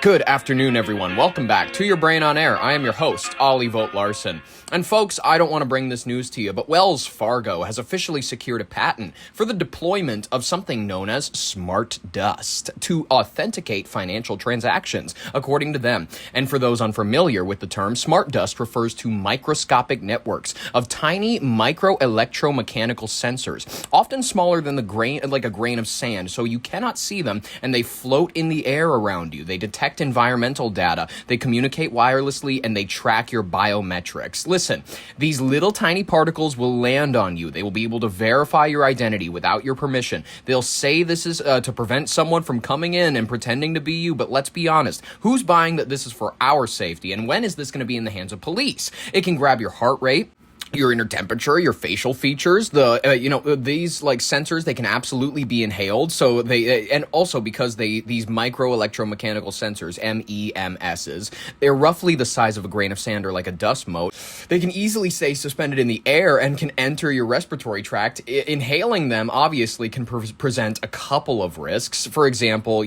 Good afternoon, everyone. Welcome back to Your Brain on Air. I am your host, Ollie Vogt Larson. And folks, I don't want to bring this news to you, but Wells Fargo has officially secured a patent for the deployment of something known as smart dust to authenticate financial transactions, according to them. And for those unfamiliar with the term, smart dust refers to microscopic networks of tiny micro-electromechanical sensors, often smaller than a grain of sand, so you cannot see them, and they float in the air around you. They detect environmental data, they communicate wirelessly, and they track your biometrics. Listen, these little tiny particles will land on you. They will be able to verify your identity without your permission. They'll say this is to prevent someone from coming in and pretending to be you, but let's be honest. Who's buying that this is for our safety, and when is this going to be in the hands of police? It can grab your heart rate, your inner temperature, your facial features, these sensors, they can absolutely be inhaled. So and also because these micro electromechanical sensors, MEMSs, they're roughly the size of a grain of sand or like a dust mote. They can easily stay suspended in the air and can enter your respiratory tract. Inhaling them obviously can present a couple of risks. For example,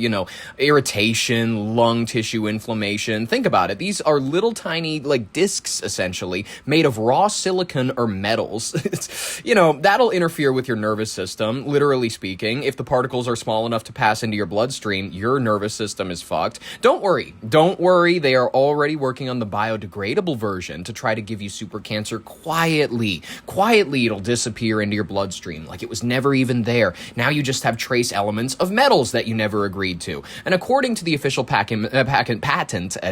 irritation, lung tissue inflammation. Think about it. These are little tiny discs essentially made of raw silicon or metals. That'll interfere with your nervous system, literally speaking. If the particles are small enough to pass into your bloodstream, your nervous system is fucked. Don't worry. They are already working on the biodegradable version to try to give you super cancer quietly. Quietly, it'll disappear into your bloodstream like it was never even there. Now you just have trace elements of metals that you never agreed to. And according to the official patent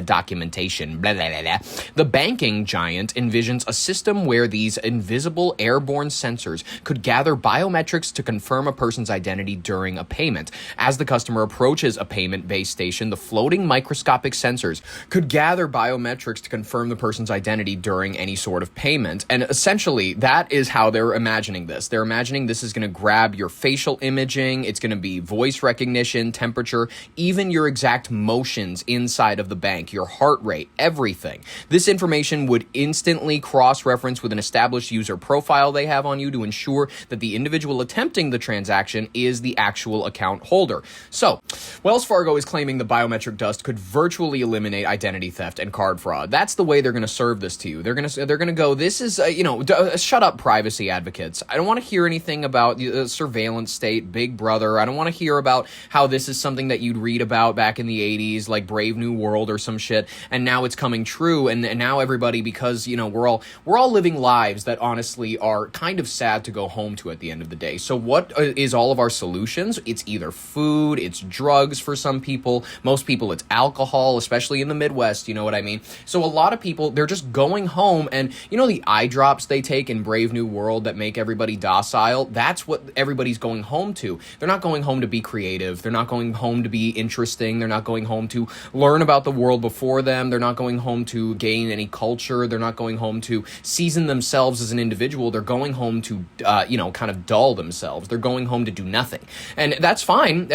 documentation, the banking giant envisions a system where these invisible airborne sensors could gather biometrics to confirm a person's identity during a payment. As the customer approaches a payment-based station, the floating microscopic sensors could gather biometrics to confirm the person's identity during any sort of payment. And essentially, that is how they're imagining this. They're imagining this is going to grab your facial imaging, it's going to be voice recognition, temperature, even your exact motions inside of the bank, your heart rate, everything. This information would instantly cross-reference with an established user profile they have on you to ensure that the individual attempting the transaction is the actual account holder. So, Wells Fargo is claiming the biometric dust could virtually eliminate identity theft and card fraud. That's the way they're going to serve this to you. They're going to go, this is, shut up, privacy advocates. I don't want to hear anything about the surveillance state, Big Brother. I don't want to hear about how this is something that you'd read about back in the 80s, like Brave New World or some shit, and now it's coming true, and now everybody, because, we're all living lives that honestly are kind of sad to go home to at the end of the day. So what is all of our solutions? It's either food, it's drugs for some people, most people it's alcohol, especially in the Midwest, you know what I mean? So a lot of people, they're just going home, and the eye drops they take in Brave New World that make everybody docile, that's what everybody's going home to. They're not going home to be creative, they're not going home to be interesting, they're not going home to learn about the world before them, they're not going home to gain any culture, they're not going home to season themselves as an individual, they're going home to, kind of dull themselves. They're going home to do nothing. And that's fine.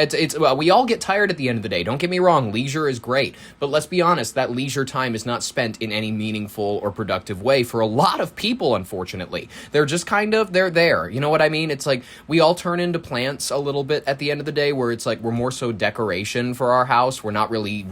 We all get tired at the end of the day. Don't get me wrong. Leisure is great. But let's be honest, that leisure time is not spent in any meaningful or productive way for a lot of people, unfortunately. They're just they're there. You know what I mean? It's like we all turn into plants a little bit at the end of the day, where it's like we're more so decoration for our house. We're not really,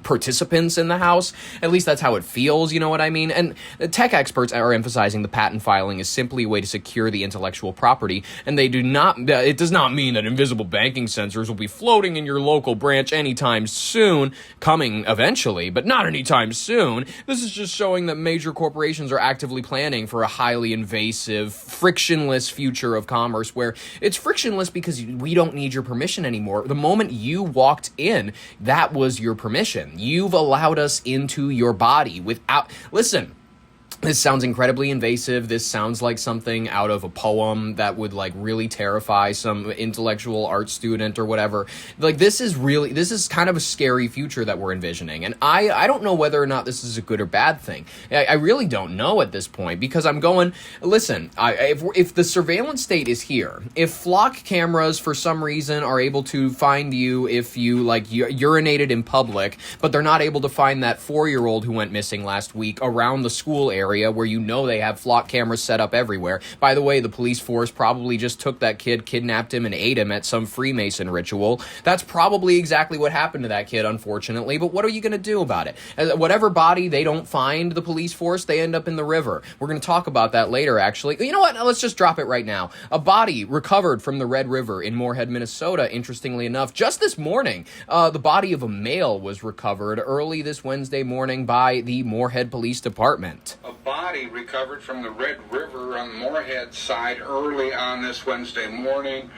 participants in the house. At least that's how it feels, you know what I mean? And tech experts are emphasizing the patent filing is simply a way to secure the intellectual property, and it does not mean that invisible banking sensors will be floating in your local branch anytime soon, coming eventually, but not anytime soon. This is just showing that major corporations are actively planning for a highly invasive, frictionless future of commerce, where it's frictionless because we don't need your permission anymore. The moment you walked in, that was your permission. You've allowed us into your body without... Listen, this sounds incredibly invasive. This sounds like something out of a poem that would really terrify some intellectual art student or whatever. This is kind of a scary future that we're envisioning. And I don't know whether or not this is a good or bad thing. I really don't know at this point, because I'm going, listen, if the surveillance state is here, if flock cameras for some reason are able to find you if you urinated in public, but they're not able to find that 4-year-old who went missing last week around the school area, area where they have flock cameras set up everywhere. By the way, the police force probably just took that kid, kidnapped him, and ate him at some Freemason ritual. That's probably exactly what happened to that kid, unfortunately, but what are you going to do about it? Whatever body they don't find, the police force, they end up in the river. We're going to talk about that later, actually. You know what? Let's just drop it right now. A body recovered from the Red River in Moorhead, Minnesota, interestingly enough. Just this morning, the body of a male was recovered early this Wednesday morning by the Moorhead Police Department. A body recovered from the Red River on the Moorhead side early on this Wednesday morning.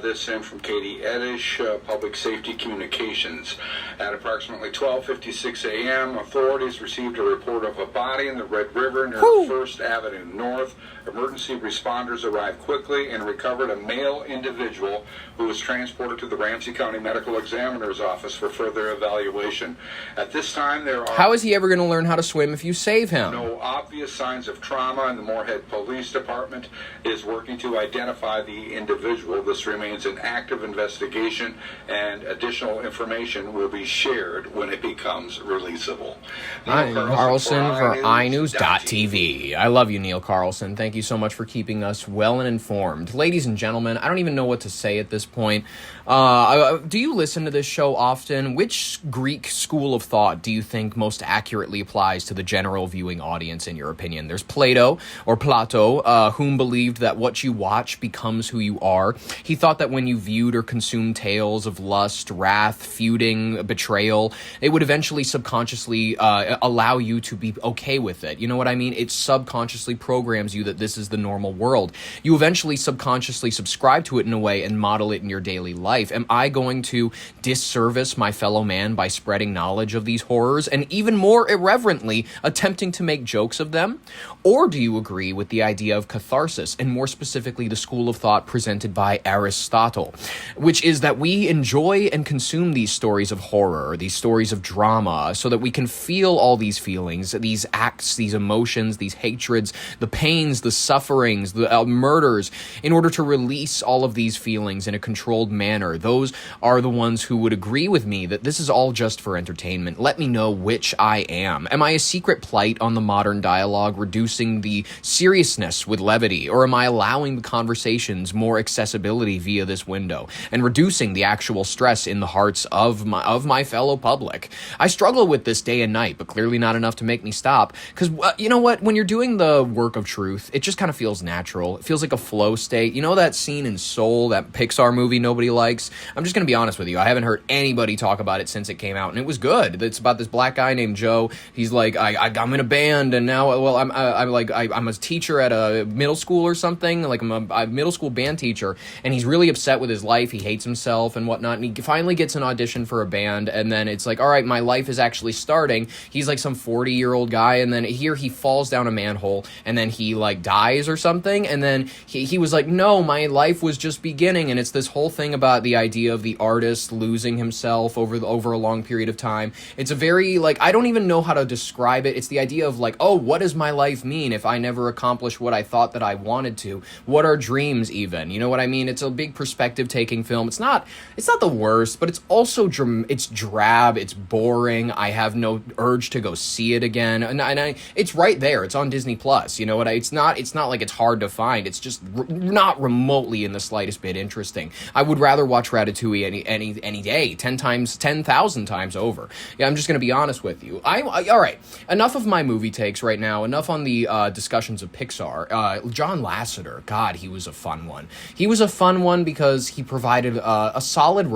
This in from Katie Edish, Public Safety Communications. At approximately 12:56 a.m., authorities received a report of a body in the Red River near First Avenue North. Emergency responders arrived quickly and recovered a male individual who was transported to the Ramsey County Medical Examiner's office for further evaluation. At this time, there are... How is he ever going to learn how to swim if you save him? No obvious signs of trauma, and the Moorhead Police Department is working to identify the individual. This remains an active investigation, and additional information will be shared when it becomes releasable. I'm Carlson for iNews.tv. I love you, Neil Carlson. Thank you so much for keeping us well and informed. Ladies and gentlemen, I don't even know what to say at this point. Do you listen to this show often? Which Greek school of thought do you think most accurately applies to the general viewing audience, in your opinion? There's Plato, whom believed that what you watch becomes who you are. He thought that when you viewed or consumed tales of lust, wrath, feuding, betrayal, it would eventually subconsciously allow you to be okay with it. You know what I mean? It subconsciously programs you that this is the normal world. You eventually subconsciously subscribe to it in a way and model it in your daily life. Am I going to disservice my fellow man by spreading knowledge of these horrors and even more irreverently attempting to make jokes of them? Or do you agree with the idea of catharsis, and more specifically the school of thought presented by Aristotle, which is that we enjoy and consume these stories of horror, these stories of drama, so that we can feel all these feelings, these acts, these emotions, these hatreds, the pains, the sufferings, the murders, in order to release all of these feelings in a controlled manner. Those are the ones who would agree with me that this is all just for entertainment. Let me know which I am. Am I a secret plight on the modern dialogue, reducing the seriousness with levity, or am I allowing the conversations more accessibility via this window and reducing the actual stress in the hearts of my fellow public? I struggle with this day and night, but clearly not enough to make me stop, because you know what, when you're doing the work of truth, it just kind of feels natural. It feels like a flow state. You know that scene in Soul, that Pixar movie nobody likes? I'm just going to be honest with you. I haven't heard anybody talk about it since it came out, and it was good. It's about this black guy named Joe. He's like, I'm in a band, and now, well, I'm a teacher at a middle school or something. Like, I'm a middle school band teacher, and he's really upset with his life. He hates himself and whatnot, and he finally gets an audition for a band, and then it's like, all right, my life is actually starting. He's like some 40-year-old guy, and then here he falls down a manhole, and then he like dies or something, and then he was like, no, my life was just beginning. And it's this whole thing about the idea of the artist losing himself over a long period of time. It's a very, like, I don't even know how to describe it. It's the idea of like, oh, what does my life mean if I never accomplish what I thought that I wanted to? What are dreams even? You know what I mean? It's a big perspective taking film. It's not the worst, but it's also it's drab, it's boring. I have no urge to go see it again. And it's right there. It's on Disney Plus. You know what? It's not like it's hard to find. It's just not remotely in the slightest bit interesting. I would rather watch Ratatouille any day, 10,000 times over. Yeah, I'm just going to be honest with you. All right. Enough of my movie takes right now. Enough on the discussions of Pixar. John Lasseter, God, he was a fun one. He was a fun one because he provided a solid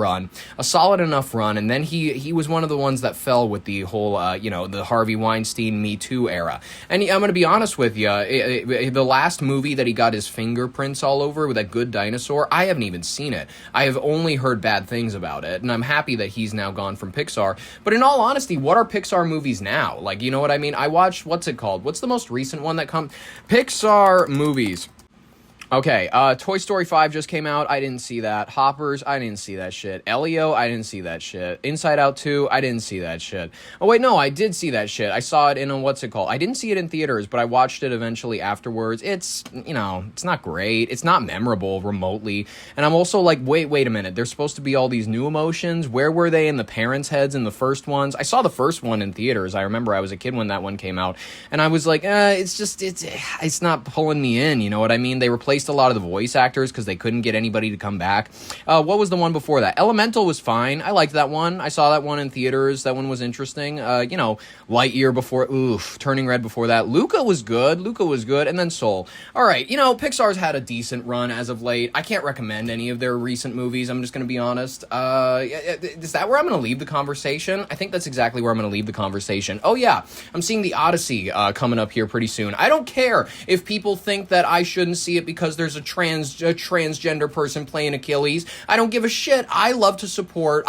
enough run, and then he was one of the ones that fell with the whole, the Harvey Weinstein Me Too era. And I'm going to be honest with you, the last movie that he got his fingerprints all over with that Good Dinosaur, I haven't even seen it. I have only heard bad things about it, and I'm happy that he's now gone from Pixar. But in all honesty, what are Pixar movies now? Like, you know what I mean? I watched, what's it called? What's the most recent one that Pixar movies. Okay, Toy Story 5 just came out. I didn't see that. Hoppers, I didn't see that shit. Elio, I didn't see that shit. Inside Out 2, I didn't see that shit. Oh, wait, no, I did see that shit. I saw it in a, what's it called? I didn't see it in theaters, but I watched it eventually afterwards. It's, you know, it's not great. It's not memorable remotely. And I'm also like, wait a minute. There's supposed to be all these new emotions. Where were they in the parents' heads in the first ones? I saw the first one in theaters. I remember I was a kid when that one came out. And I was like, it's not pulling me in, you know what I mean? They replaced a lot of the voice actors because they couldn't get anybody to come back. What was the one before that? Elemental was fine. I liked that one. I saw that one in theaters. That one was interesting. You know, Lightyear before, Turning Red before that. Luca was good. And then Soul. All right, you know, Pixar's had a decent run as of late. I can't recommend any of their recent movies. I'm just going to be honest. Is that where I'm going to leave the conversation? I think that's exactly where I'm going to leave the conversation. Oh yeah, I'm seeing The Odyssey coming up here pretty soon. I don't care if people think that I shouldn't see it because there's a transgender person playing Achilles. I don't give a shit. I love to support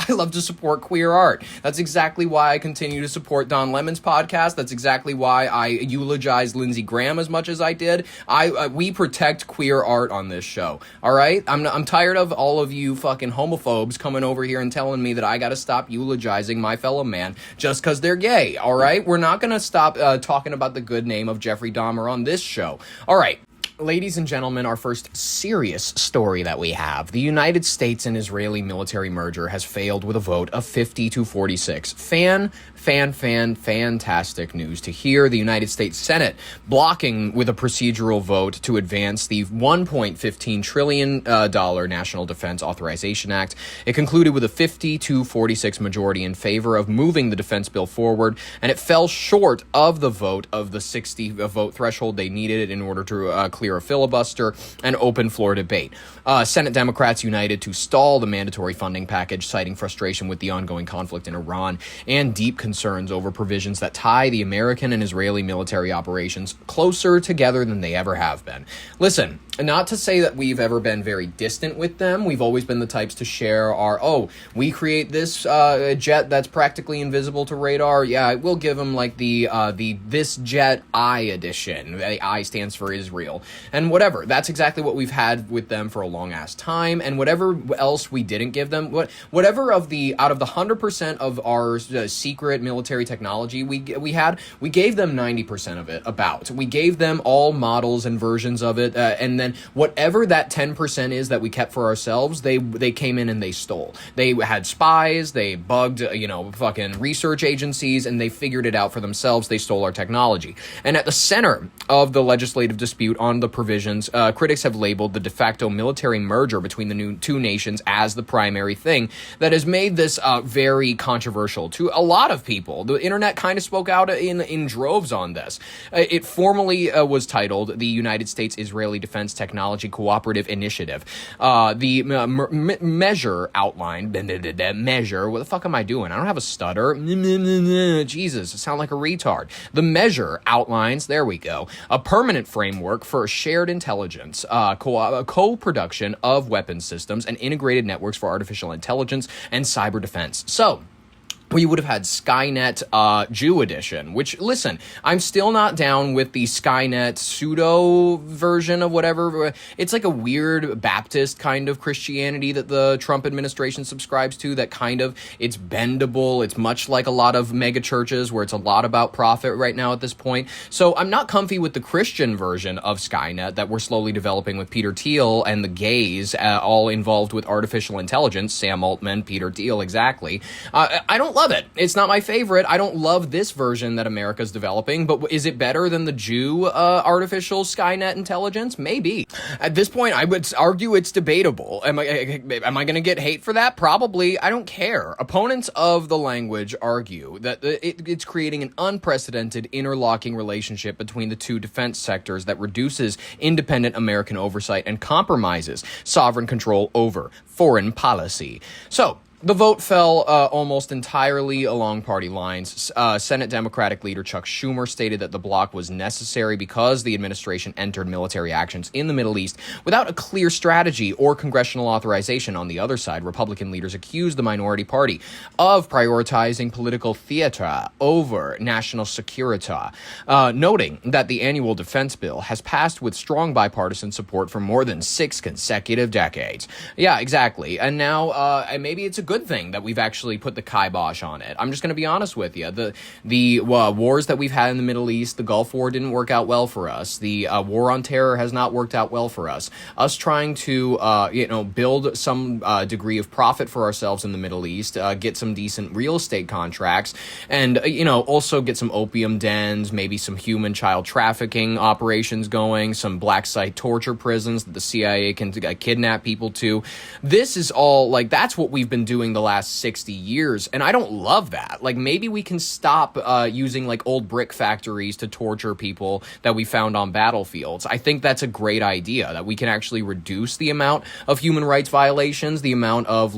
queer art. That's exactly why I continue to support Don Lemon's podcast. That's exactly why I eulogize Lindsey Graham as much as I did. We protect queer art on this show. All right? I'm tired of all of you fucking homophobes coming over here and telling me that I got to stop eulogizing my fellow man just because they're gay. All right? We're not going to stop talking about the good name of Jeffrey Dahmer on this show. All right. Ladies and gentlemen, our first serious story that we have. The United States and Israeli military merger has failed with a vote of 50-46. Fantastic news to hear. The United States Senate blocking with a procedural vote to advance the $1.15 trillion National Defense Authorization Act. It concluded with a 50-46 majority in favor of moving the defense bill forward, and it fell short of the vote of the 60 vote threshold they needed in order to clear a filibuster and open floor debate. Senate Democrats united to stall the mandatory funding package, citing frustration with the ongoing conflict in Iran and deep concerns over provisions that tie the American and Israeli military operations closer together than they ever have been. Listen, not to say that we've ever been very distant with them. We've always been the types to share our, we create this jet that's practically invisible to radar. Yeah, we'll give them like the this jet I edition. The I stands for Israel. And whatever. That's exactly what we've had with them for a long ass time. And whatever else we didn't give them, whatever out of the 100% of our secret military technology we gave them 90% of it about. We gave them all models and versions of it, and then whatever that 10% is that we kept for ourselves, they came in and they stole. They had spies, they bugged, fucking research agencies, and they figured it out for themselves. They stole our technology. And at the center of the legislative dispute on the provisions, critics have labeled the de facto military merger between the two nations as the primary thing that has made this very controversial to a lot of people. The internet kind of spoke out in droves on this. It formally was titled the United States-Israeli Defense Technology Cooperative Initiative. The measure outlined, measure, what the fuck am I doing? I don't have a stutter. Jesus, I sound like a retard. The measure outlines, there we go, a permanent framework for shared intelligence, co-production of weapons systems, and integrated networks for artificial intelligence and cyber defense. So, we would have had Skynet Jew edition, which, listen, I'm still not down with the Skynet pseudo version of whatever. It's like a weird Baptist kind of Christianity that the Trump administration subscribes to, that kind of, it's bendable. It's much like a lot of mega churches where it's a lot about profit right now at this point. So I'm not comfy with the Christian version of Skynet that we're slowly developing with Peter Thiel and the gays all involved with artificial intelligence. Sam Altman, Peter Thiel, exactly. I don't love it. It's not my favorite. I don't love this version that America's developing, but is it better than the Jew artificial Skynet intelligence? Maybe. At this point, I would argue it's debatable. Am I going to get hate for that? Probably. I don't care. Opponents of the language argue that it's creating an unprecedented interlocking relationship between the two defense sectors that reduces independent American oversight and compromises sovereign control over foreign policy. So, The vote fell almost entirely along party lines. Senate Democratic leader Chuck Schumer stated that the block was necessary because the administration entered military actions in the Middle East without a clear strategy or congressional authorization. On the other side, Republican leaders accused the minority party of prioritizing political theater over national security, noting that the annual defense bill has passed with strong bipartisan support for more than 6 consecutive decades. Yeah, exactly. And now maybe it's a good thing that we've actually put the kibosh on it. I'm just going to be honest with you. The wars that we've had in the Middle East, the Gulf War didn't work out well for us. The war on terror has not worked out well for us. Us trying to build some degree of profit for ourselves in the Middle East, get some decent real estate contracts, and also get some opium dens, maybe some human child trafficking operations going, some black site torture prisons that the CIA can kidnap people to. This is all that's what we've been doing the last 60 years, and I don't love that. Maybe we can stop using old brick factories to torture people that we found on battlefields. I think that's a great idea, that we can actually reduce the amount of human rights violations, the amount of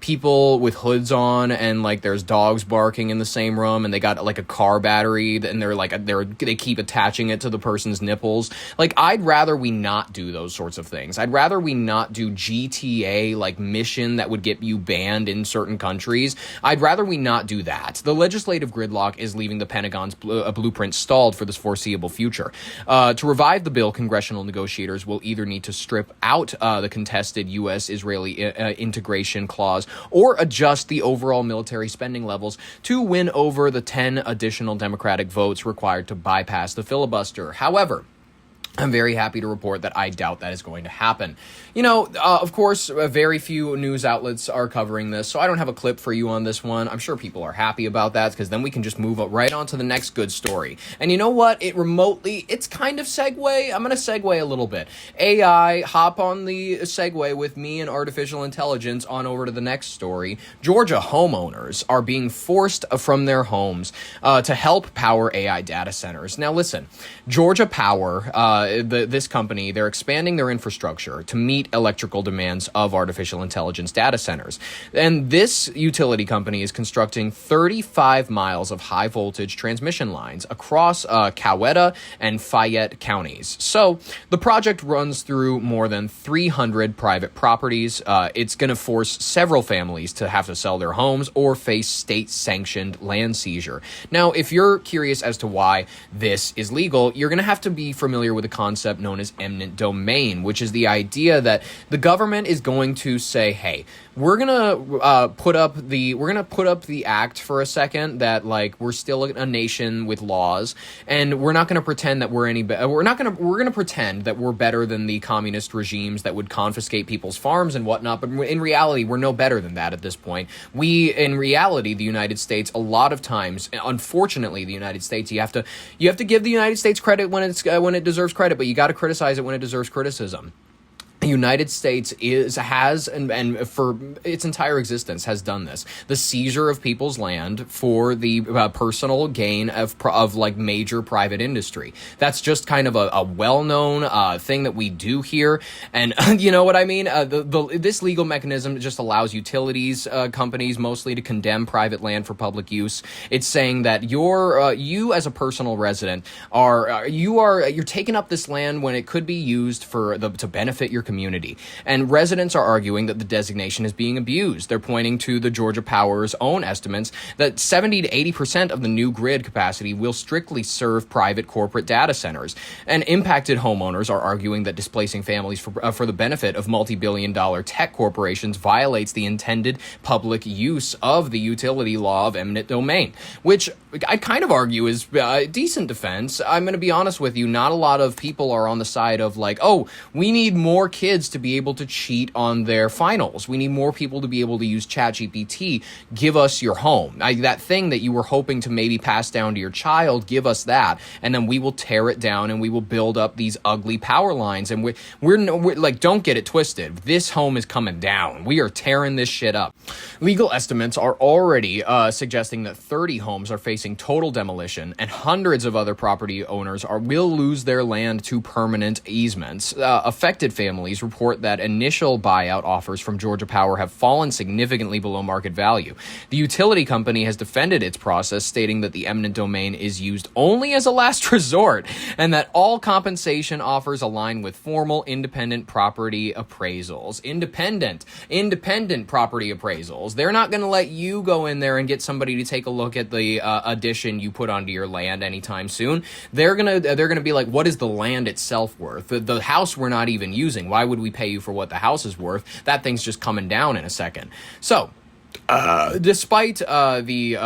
people with hoods on and there's dogs barking in the same room, and they got a car battery and they keep attaching it to the person's nipples. I'd rather we not do those sorts of things. I'd rather we not do GTA mission that would get you banned in certain countries. I'd rather we not do that. The legislative gridlock is leaving the Pentagon's blueprint stalled for this foreseeable future. To revive the bill, congressional negotiators will either need to strip out the contested U.S.-Israeli integration clause or adjust the overall military spending levels to win over the 10 additional Democratic votes required to bypass the filibuster. However, I'm very happy to report that I doubt that is going to happen. Of course, very few news outlets are covering this, so I don't have a clip for you on this one. I'm sure people are happy about that, because then we can just move right on to the next good story. And you know what? It's kind of segue. I'm going to segue a little bit. AI, hop on the segue with me and artificial intelligence on over to the next story. Georgia homeowners are being forced from their homes to help power AI data centers. Now listen, Georgia Power, this company, they're expanding their infrastructure to meet electrical demands of artificial intelligence data centers. And this utility company is constructing 35 miles of high voltage transmission lines across Coweta and Fayette counties. So the project runs through more than 300 private properties. It's going to force several families to have to sell their homes or face state-sanctioned land seizure. Now, if you're curious as to why this is legal, you're going to have to be familiar with a concept known as eminent domain, which is the idea that the government is going to say, hey, we're gonna put up the act for a second that we're still a nation with laws, and we're not gonna pretend that we're gonna pretend that we're better than the communist regimes that would confiscate people's farms and whatnot. But in reality, we're no better than that at this point. In reality, the United States, a lot of times, unfortunately, the United States, you have to give the United States credit when it deserves credit, but you got to criticize it when it deserves criticism. The United States has for its entire existence has done this. The seizure of people's land for the personal gain of major private industry. That's just kind of a well-known thing that we do here. And you know what I mean? This legal mechanism just allows utilities companies mostly to condemn private land for public use. It's saying that you as a personal resident you're taking up this land when it could be used to benefit your community. And residents are arguing that the designation is being abused. They're pointing to the Georgia Power's own estimates that 70 to 80% of the new grid capacity will strictly serve private corporate data centers. And impacted homeowners are arguing that displacing families for the benefit of multi-billion-dollar tech corporations violates the intended public use of the utility law of eminent domain, which I kind of argue is a decent defense. I'm going to be honest with you, not a lot of people are on the side of we need more kids to be able to cheat on their finals. We need more people to be able to use ChatGPT. Give us your home. That thing that you were hoping to maybe pass down to your child, give us that, and then we will tear it down and we will build up these ugly power lines. And we're don't get it twisted. This home is coming down. We are tearing this shit up. Legal estimates are already suggesting that 30 homes are facing total demolition, and hundreds of other property owners will lose their land to permanent easements. Affected families families report that initial buyout offers from Georgia Power have fallen significantly below market value. The utility company has defended its process, stating that the eminent domain is used only as a last resort and that all compensation offers align with formal independent property appraisals. Independent property appraisals. They're not going to let you go in there and get somebody to take a look at the addition you put onto your land anytime soon. They're gonna be like, what is the land itself worth? The house we're not even using. Why would we pay you for what the house is worth? That thing's just coming down in a second. So, despite the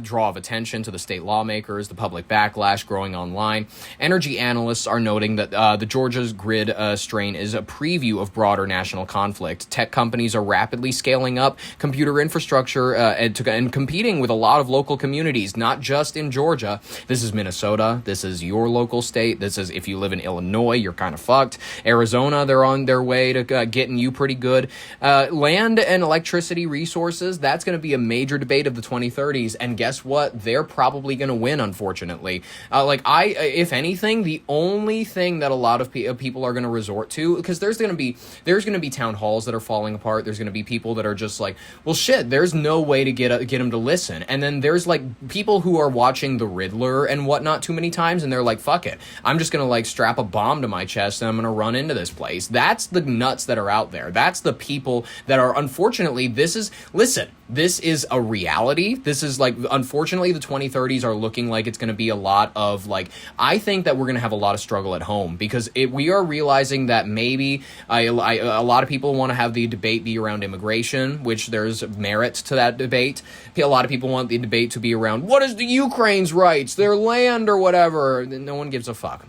draw of attention to the state lawmakers, the public backlash growing online, energy analysts are noting that the Georgia's grid strain is a preview of broader national conflict. Tech companies are rapidly scaling up computer infrastructure and competing with a lot of local communities, not just in Georgia. This is Minnesota. This is your local state. This is, if you live in Illinois, you're kind of fucked. Arizona, they're on their way to getting you pretty good. Land and electricity resources, that's going to be a major debate of the 2030s, and guess what? They're probably going to win, unfortunately. If anything, the only thing that a lot of people are going to resort to, because there's going to be town halls that are falling apart. There's going to be people that are just like, well, shit, there's no way to get them to listen. And then there's like people who are watching The Riddler and whatnot too many times, and they're like, fuck it, I'm just going to like strap a bomb to my chest and I'm going to run into this place. That's the nuts that are out there. That's the people that are, unfortunately, this is a reality. This is like, unfortunately, the 2030s are looking like it's going to be a lot of like, I think that we're going to have a lot of struggle at home, because we are realizing that maybe a lot of people want to have the debate be around immigration, which there's merit to that debate. A lot of people want the debate to be around, what is the Ukraine's rights, their land or whatever. No one gives a fuck.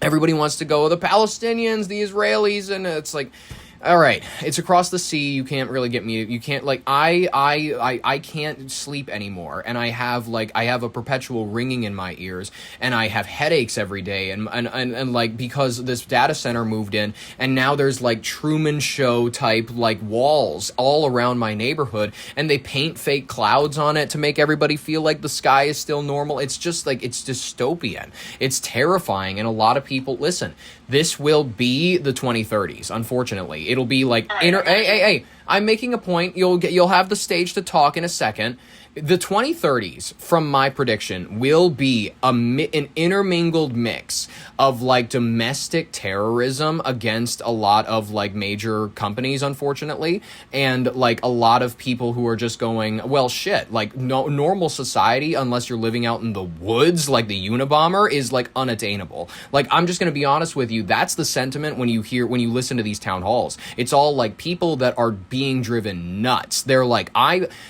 Everybody wants to go, the Palestinians, the Israelis, and it's like, all right, it's across the sea. You can't really get me. You can't, like, I can't sleep anymore, and I have a perpetual ringing in my ears, and I have headaches every day, and like, because this data center moved in, and now there's like Truman Show type like walls all around my neighborhood, and they paint fake clouds on it to make everybody feel like the sky is still normal. It's just like, it's dystopian. It's terrifying, and a lot of people, listen, this will be the 2030s, unfortunately. It'll be like, hey, I'm making a point. You'll have the stage to talk in a second. The 2030s, from my prediction, will be an intermingled mix of like domestic terrorism against a lot of like major companies, unfortunately, and like a lot of people who are just going, well, shit, like normal society, unless you're living out in the woods, like the Unabomber, is like unattainable. Like, I'm just going to be honest with you. That's the sentiment when you listen to these town halls. It's all like people that are being driven nuts. They're like,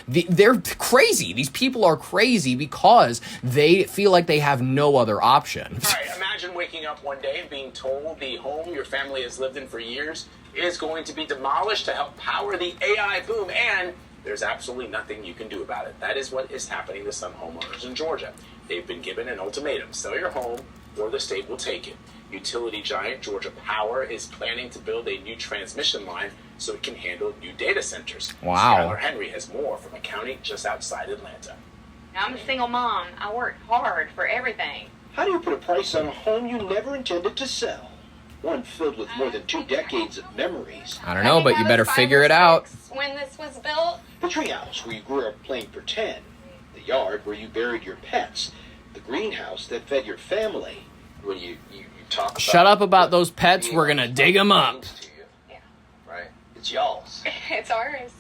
they're crazy. These people are crazy because they feel like they have no other option. All right, imagine waking up one day and being told the home your family has lived in for years is going to be demolished to help power the AI boom, and there's absolutely nothing you can do about it. That is what is happening to some homeowners in Georgia. They've been given an ultimatum: sell your home or the state will take it. Utility giant Georgia Power is planning to build a new transmission line so it can handle new data centers. Wow. Skylar Henry has more from a county just outside Atlanta. I'm a single mom. I worked hard for everything. How do you put a price on a home you never intended to sell? One filled with more than 2 decades of memories. I don't know, but you better figure it out. When this was built, The treehouse where you grew up playing pretend. The yard where you buried your pets. The greenhouse that fed your family. When you talk about... Shut up about those pets. We're going to dig them up. yeah, Right? It's y'all's. it's ours.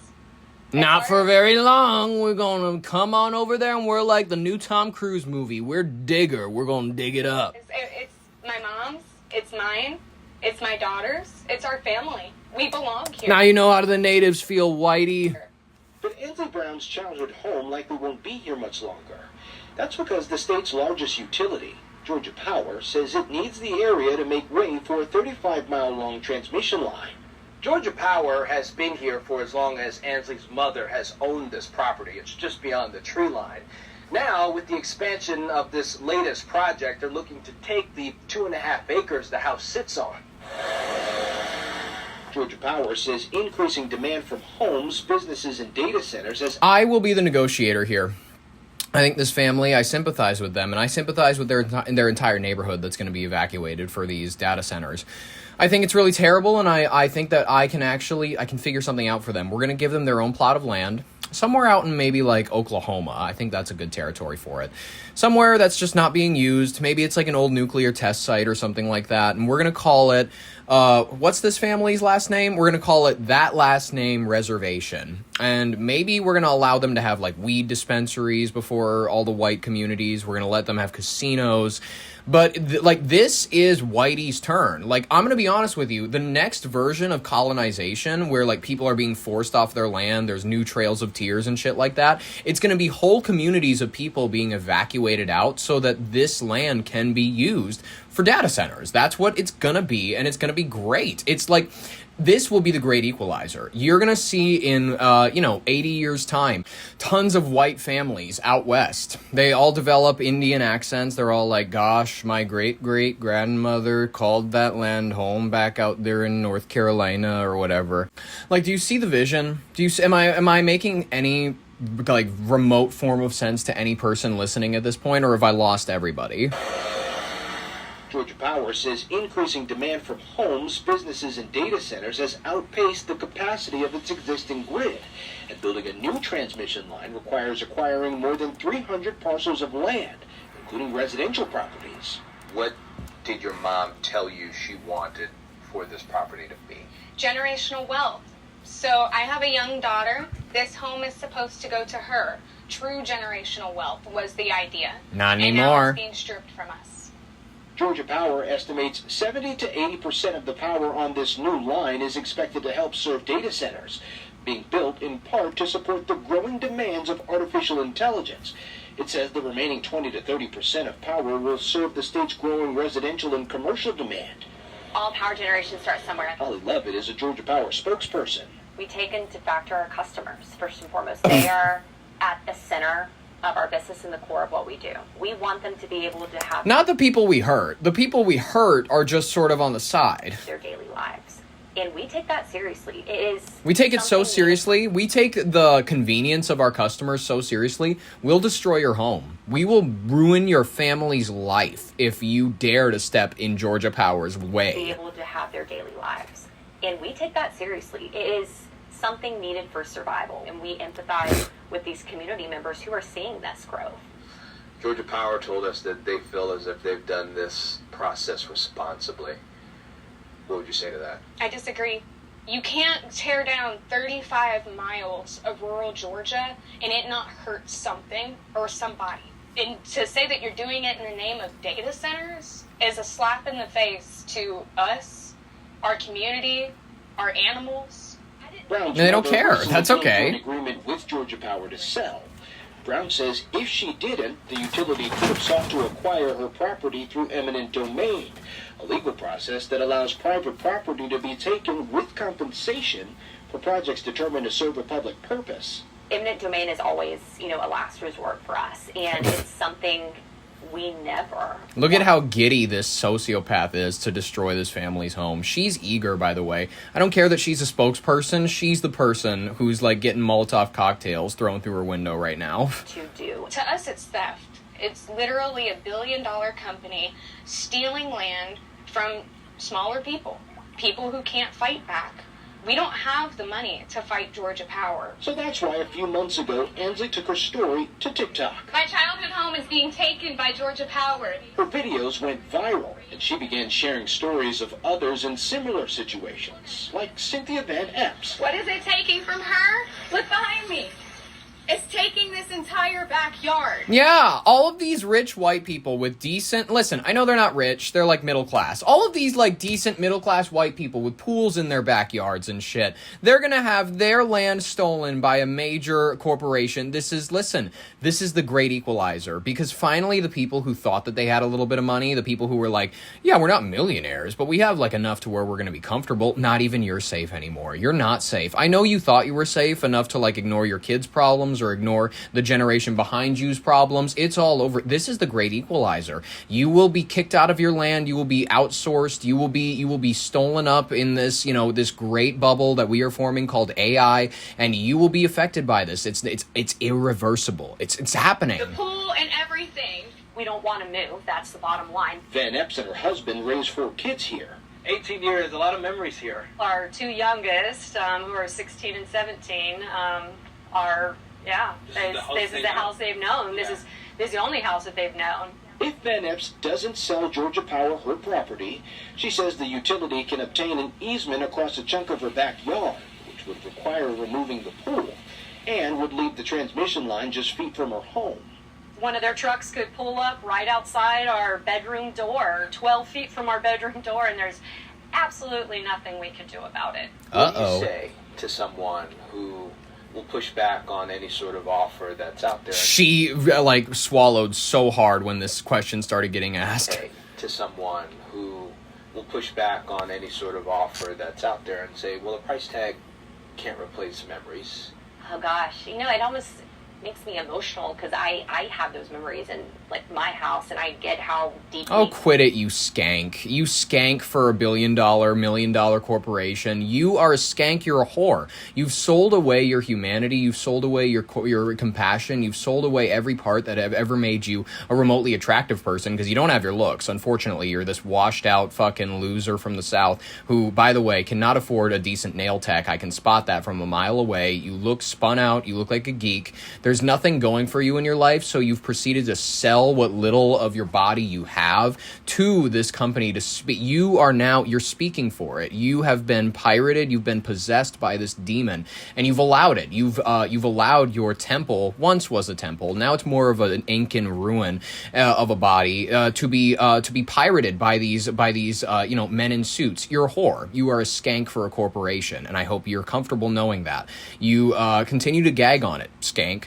Not for very long. We're going to come on over there, and we're like the new Tom Cruise movie. We're Digger. We're going to dig it up. It's my mom's. It's mine. It's my daughter's. It's our family. We belong here. Now you know how the natives feel, Whitey. But Ansley Brown's childhood home likely won't be here much longer. That's because the state's largest utility, Georgia Power, says it needs the area to make way for a 35-mile-long transmission line. Georgia Power has been here for as long as Ansley's mother has owned this property. It's just beyond the tree line. Now, with the expansion of this latest project, they're looking to take the 2.5 acres the house sits on. Georgia Power says increasing demand from homes, businesses, and data centers has... I will be the negotiator here. I think this family, I sympathize with them, and I sympathize with their entire neighborhood that's going to be evacuated for these data centers. I think it's really terrible, and I think that I can figure something out for them. We're going to give them their own plot of land, somewhere out in maybe like Oklahoma. I think that's a good territory for it. Somewhere that's just not being used. Maybe it's like an old nuclear test site or something like that, and we're going to call it, what's this family's last name? We're going to call it That Last Name Reservation. And maybe we're going to allow them to have like weed dispensaries before all the white communities. We're going to let them have casinos. But, this is Whitey's turn. Like, I'm going to be honest with you. The next version of colonization, where, like, people are being forced off their land, there's new trails of tears and shit like that, it's going to be whole communities of people being evacuated out so that this land can be used for data centers. That's what it's going to be, and it's going to be great. It's like... This will be the great equalizer. You're going to see in, 80 years' time, tons of white families out west. They all develop Indian accents. They're all like, gosh, my great-great-grandmother called that land home back out there in North Carolina or whatever. Like, do you see the vision? Am I making any, like, remote form of sense to any person listening at this point, or have I lost everybody? Georgia Power says increasing demand from homes, businesses, and data centers has outpaced the capacity of its existing grid. And building a new transmission line requires acquiring more than 300 parcels of land, including residential properties. What did your mom tell you she wanted for this property to be? Generational wealth. So I have a young daughter. This home is supposed to go to her. True generational wealth was the idea. Not and now anymore. it's being stripped from us. Georgia Power estimates 70 to 80% of the power on this new line is expected to help serve data centers, being built in part to support the growing demands of artificial intelligence. It says the remaining 20 to 30% of power will serve the state's growing residential and commercial demand. All power generation starts somewhere. Holly Levitt is a Georgia Power spokesperson. We take into factor our customers, first and foremost. They are at the center of our business and the core of what we do. We want them to be able to have... Not the people we hurt. The people we hurt are just sort of on the side. ...their daily lives. And we take that seriously. We take it so seriously. We take the convenience of our customers so seriously. We'll destroy your home. We will ruin your family's life if you dare to step in Georgia Power's way. ...be able to have their daily lives. And we take that seriously. It is something needed for survival, and we empathize with these community members who are seeing this growth. Georgia Power told us that they feel as if they've done this process responsibly. What would you say to that? I disagree. You can't tear down 35 miles of rural Georgia and it not hurt something or somebody. And to say that you're doing it in the name of data centers is a slap in the face to us, our community, our animals. Brown's they don't care. recently That's came to okay. an agreement with Georgia Power to sell. Brown says if she didn't, the utility could have sought to acquire her property through eminent domain, a legal process that allows private property to be taken with compensation for projects determined to serve a public purpose. Eminent domain is always, a last resort for us, and it's something we never... Look at how giddy this sociopath is to destroy this family's home. She's eager, by the way. I don't care that she's a spokesperson. She's the person who's, like, getting Molotov cocktails thrown through her window right now. To us, it's theft. It's literally a billion-dollar company stealing land from smaller people who can't fight back. We don't have the money to fight Georgia Power. So that's why a few months ago, Ansley took her story to TikTok. My childhood home is being taken by Georgia Power. Her videos went viral, and she began sharing stories of others in similar situations, like Cynthia Van Epps. What is it taking from her? Look behind me. It's taking this entire backyard. Yeah, all of these rich white people with decent... Listen, I know they're not rich. They're, like, middle class. All of these, like, decent middle-class white people with pools in their backyards and shit, they're gonna have their land stolen by a major corporation. This is the great equalizer. Because finally, the people who thought that they had a little bit of money, the people who were like, yeah, we're not millionaires, but we have, like, enough to where we're gonna be comfortable. Not even you're safe anymore. You're not safe. I know you thought you were safe enough to, like, ignore your kids' problems or ignore the generation behind you's problems. It's all over. This is the great equalizer. You will be kicked out of your land. You will be outsourced. You will be stolen up in this, this great bubble that we are forming called AI, and you will be affected by this. It's irreversible. It's happening. The pool and everything. We don't want to move. That's the bottom line. Van Epps and her husband raised 4 kids here. 18 years, a lot of memories here. Our two youngest, who are 16 and 17, are, this is the house they've known. This is the only house that they've known. If Van Epps doesn't sell Georgia Power her property, she says the utility can obtain an easement across a chunk of her backyard, which would require removing the pool, and would leave the transmission line just feet from her home. One of their trucks could pull up right outside our bedroom door, 12 feet from our bedroom door, and there's absolutely nothing we can do about it. What do you say to someone who will push back on any sort of offer that's out there? She, swallowed so hard when this question started getting asked. To someone who will push back on any sort of offer that's out there and say, well, a price tag can't replace memories. Oh gosh, it almost makes me emotional because I have those memories in my house, and I get how deeply. Oh, quit it, you skank. You skank for $1 billion, $1 million corporation. You are a skank, you're a whore. You've sold away your humanity, you've sold away your compassion, you've sold away every part that have ever made you a remotely attractive person, because you don't have your looks. Unfortunately, you're this washed out fucking loser from the South who, by the way, cannot afford a decent nail tech. I can spot that from a mile away. You look spun out, you look like a geek. There's nothing going for you in your life, so you've proceeded to sell what little of your body you have to this company to speak. You're speaking for it. You have been pirated, you've been possessed by this demon, and you've allowed it. You've allowed your temple, once was a temple, now it's more of an Incan ruin of a body, to be pirated by these men in suits. You're a whore. You are a skank for a corporation, and I hope you're comfortable knowing that. You continue to gag on it, skank.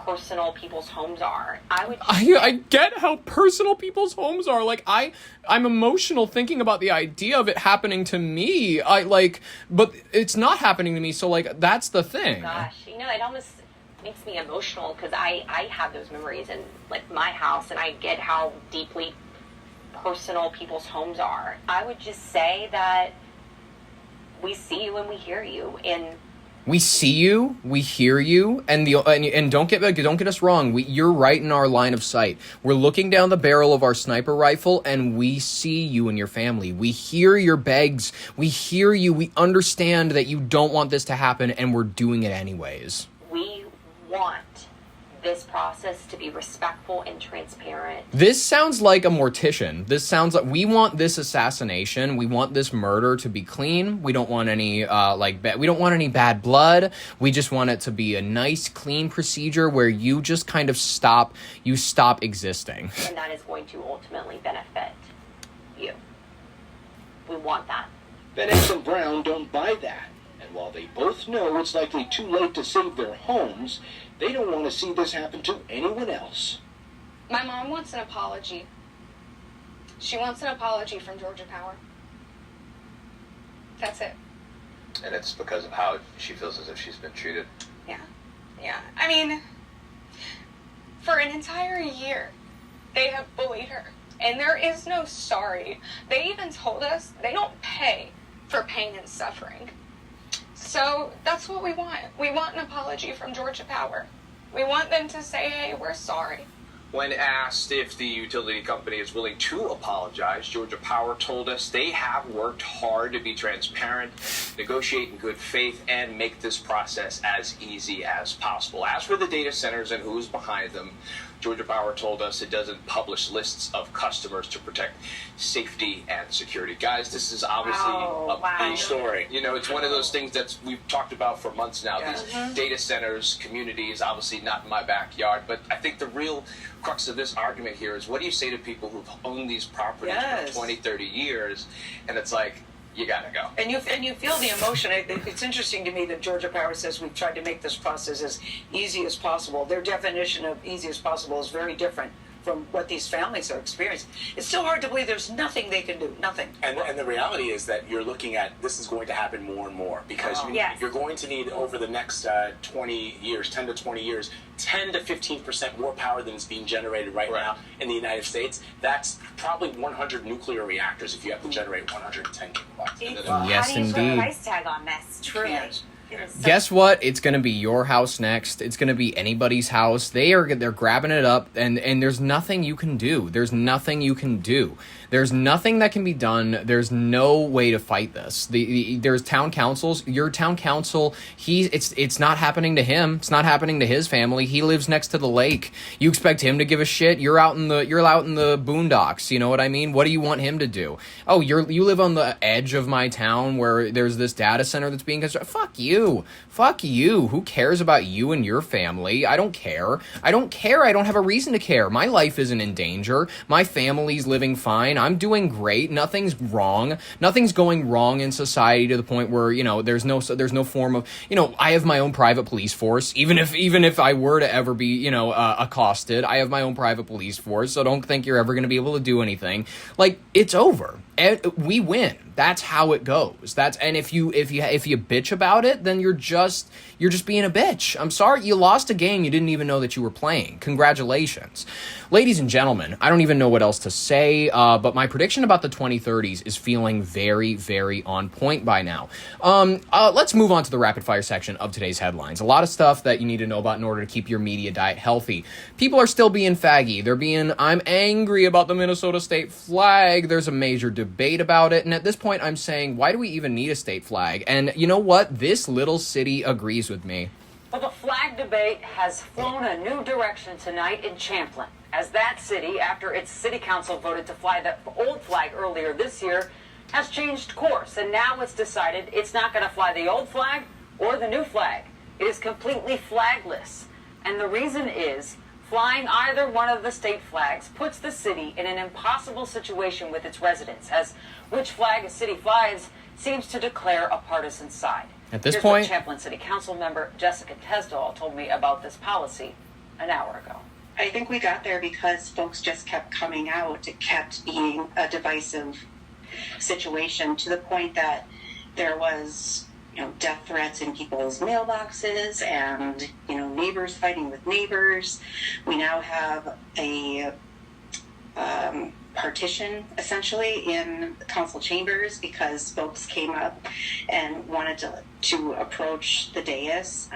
Personal people's homes are. I get how personal people's homes are. I'm emotional thinking about the idea of it happening to me. But it's not happening to me. So that's the thing. Gosh, it almost makes me emotional because I have those memories in my house, and I get how deeply personal people's homes are. I would just say that we see you and we hear you, and we see you, we hear you, and don't get us wrong. You're right in our line of sight. We're looking down the barrel of our sniper rifle, and we see you and your family. We hear your begs. We hear you. We understand that you don't want this to happen, and we're doing it anyways. We want this process to be respectful and transparent. This sounds like a mortician. This sounds like we want this assassination. We want this murder to be clean. We don't want any we don't want any bad blood. We just want it to be a nice, clean procedure where you just kind of stop existing. And that is going to ultimately benefit you. We want that. Van Epps and Brown don't buy that. And while they both know it's likely too late to save their homes, they don't want to see this happen to anyone else. My mom wants an apology. She wants an apology from Georgia Power. That's it. And it's because of how she feels as if she's been treated. Yeah. I mean, for an entire year, they have bullied her. And there is no sorry. They even told us they don't pay for pain and suffering. So that's what we want. We want an apology from Georgia Power. We want them to say, hey, we're sorry. When asked if the utility company is willing to apologize, Georgia Power told us they have worked hard to be transparent, negotiate in good faith, and make this process as easy as possible. As for the data centers and who's behind them, Georgia Power told us it doesn't publish lists of customers to protect safety and security. Guys, this is obviously a big story. It's one of those things that we've talked about for months now. Yeah. These data centers, communities, obviously not in my backyard, but I think the real crux of this argument here is, what do you say to people who've owned these properties for 20, 30 years, and it's like, you gotta go. And you feel the emotion. It's interesting to me that Georgia Power says we've tried to make this process as easy as possible. Their definition of easy as possible is very different from what these families are experiencing. It's still hard to believe there's nothing they can do. Nothing. And the reality is that you're looking at, this is going to happen more and more, because you're going to need, over the next 20 years, 10 to 20 years, 10 to 15% more power than is being generated right now in the United States. That's probably 100 nuclear reactors if you have to generate 110 kilowatts. Yes, indeed. How do you put a price tag on this? Truly. Guess what? It's going to be your house next. It's going to be anybody's house. They're grabbing it up, and there's nothing you can do. There's nothing you can do. There's nothing that can be done. There's no way to fight this. There's town councils. Your town council, it's not happening to him. It's not happening to his family. He lives next to the lake. You expect him to give a shit? You're out in the boondocks. You know what I mean? What do you want him to do? Oh, you live on the edge of my town where there's this data center that's being constructed. Fuck you. Fuck you. Who cares about you and your family? I don't care. I don't have a reason to care. My life isn't in danger. My family's living fine. I'm doing great. Nothing's wrong. Nothing's going wrong in society to the point where, there's no form of, I have my own private police force. Even if I were to ever be, accosted, I have my own private police force. So don't think you're ever going to be able to do anything. Like, it's over. We win. That's how it goes. And if you bitch about it, then you're just being a bitch. I'm sorry, you lost a game you didn't even know that you were playing. Congratulations. Ladies and gentlemen, I don't even know what else to say, but my prediction about the 2030s is feeling very, very on point by now. Let's move on to the rapid fire section of today's headlines. A lot of stuff that you need to know about in order to keep your media diet healthy. People are still being faggy. I'm angry about the Minnesota state flag. There's a major debate about it, and at this point I'm saying, why do we even need a state flag? And you know what? This little city agrees with me. Well, the flag debate has flown a new direction tonight in Champlin, as that city, after its city council voted to fly the old flag earlier this year, has changed course, and now it's decided it's not going to fly the old flag or the new flag. It is completely flagless, and the reason is flying either one of the state flags puts the city in an impossible situation with its residents, as which flag a city flies seems to declare a partisan side. At this Here's point, what Champlin City Council member Jessica Tesdall told me about this policy an hour ago. I think we got there because folks just kept coming out. It kept being a divisive situation to the point that there was, death threats in people's mailboxes and, neighbors fighting with neighbors. We now have a partition essentially in the council chambers because folks came up and wanted to approach the dais.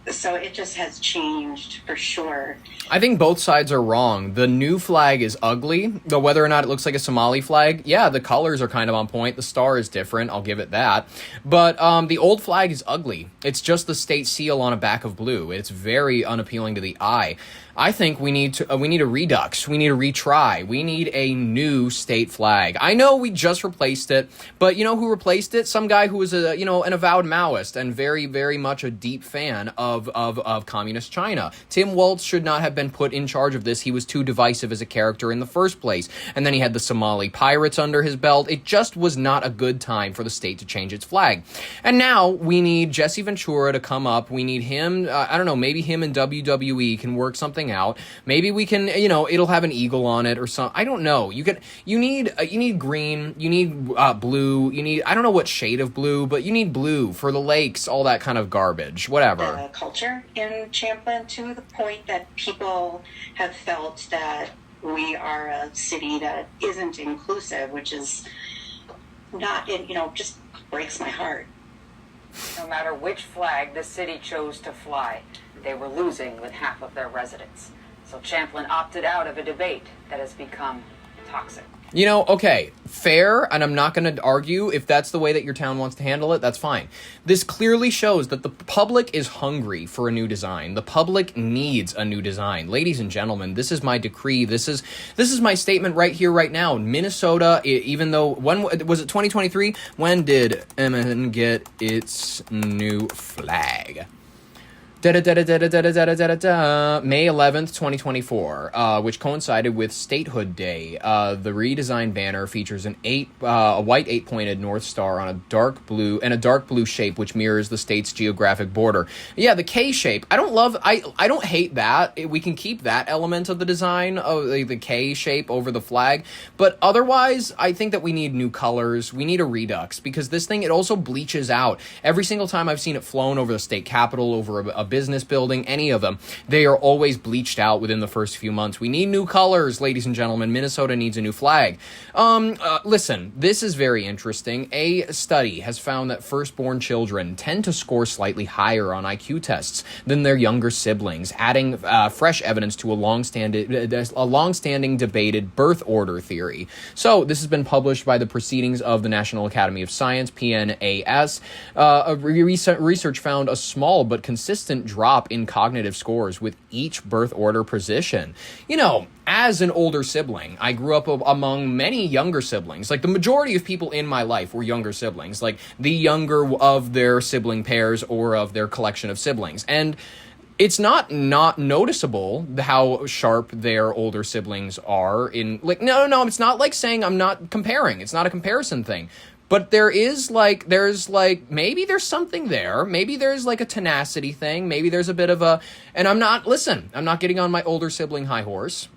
So it just has changed for sure. I think both sides are wrong. The new flag is ugly, though whether or not it looks like a Somali flag, yeah, the colors are kind of on point. The star is different, I'll give it that. But the old flag is ugly. It's just the state seal on a back of blue. It's very unappealing to the eye. I think we need a redux. We need a retry. We need a new state flag. I know we just replaced it, but you know who replaced it? Some guy who was an avowed Maoist and very, very much a deep fan of communist China. Tim Walz should not have been put in charge of this. He was too divisive as a character in the first place. And then he had the Somali pirates under his belt. It just was not a good time for the state to change its flag. And now we need Jesse Ventura to come up. We need him. I don't know, maybe him and WWE can work something out. Maybe we can, it'll have an eagle on it or something. I don't know. You need green, you need blue, you need, I don't know what shade of blue, but you need blue for the lakes, all that kind of garbage, whatever. Culture in Champlin to the point that people have felt that we are a city that isn't inclusive, which is not, just breaks my heart. No matter which flag the city chose to fly, they were losing with half of their residents. So Champlin opted out of a debate that has become toxic. Okay, fair, and I'm not going to argue if that's the way that your town wants to handle it, that's fine. This clearly shows that the public is hungry for a new design. The public needs a new design. Ladies and gentlemen, this is my decree. This is my statement right here, right now. Minnesota, even though, when was it 2023? When did MN get its new flag? May 11th, 2024, which coincided with Statehood Day. The redesigned banner features a white 8-pointed North Star on a dark blue shape, which mirrors the state's geographic border. Yeah, the K shape. I don't hate that. We can keep that element of the design of the K shape over the flag. But otherwise, I think that we need new colors. We need a redux because this thing, it also bleaches out. Every single time I've seen it flown over the state capitol, over a business building, any of them, they are always bleached out within the first few months. We need new colors, ladies and gentlemen. Minnesota needs a new flag. Listen, this is very interesting. A study has found that firstborn children tend to score slightly higher on IQ tests than their younger siblings, adding fresh evidence to a long-standing debated birth order theory. So this has been published by the Proceedings of the National Academy of Science, PNAS. Research found a small but consistent drop in cognitive scores with each birth order position. You know, as an older sibling, I grew up among many younger siblings. Like, the majority of people in my life were younger siblings, like the younger of their sibling pairs or of their collection of siblings. And it's not noticeable how sharp their older siblings are in, like, no, it's not like saying I'm not comparing. It's not a comparison thing. But there's maybe there's something there. Maybe there's like a tenacity thing. Maybe there's a bit of a, and I'm not getting on my older sibling high horse.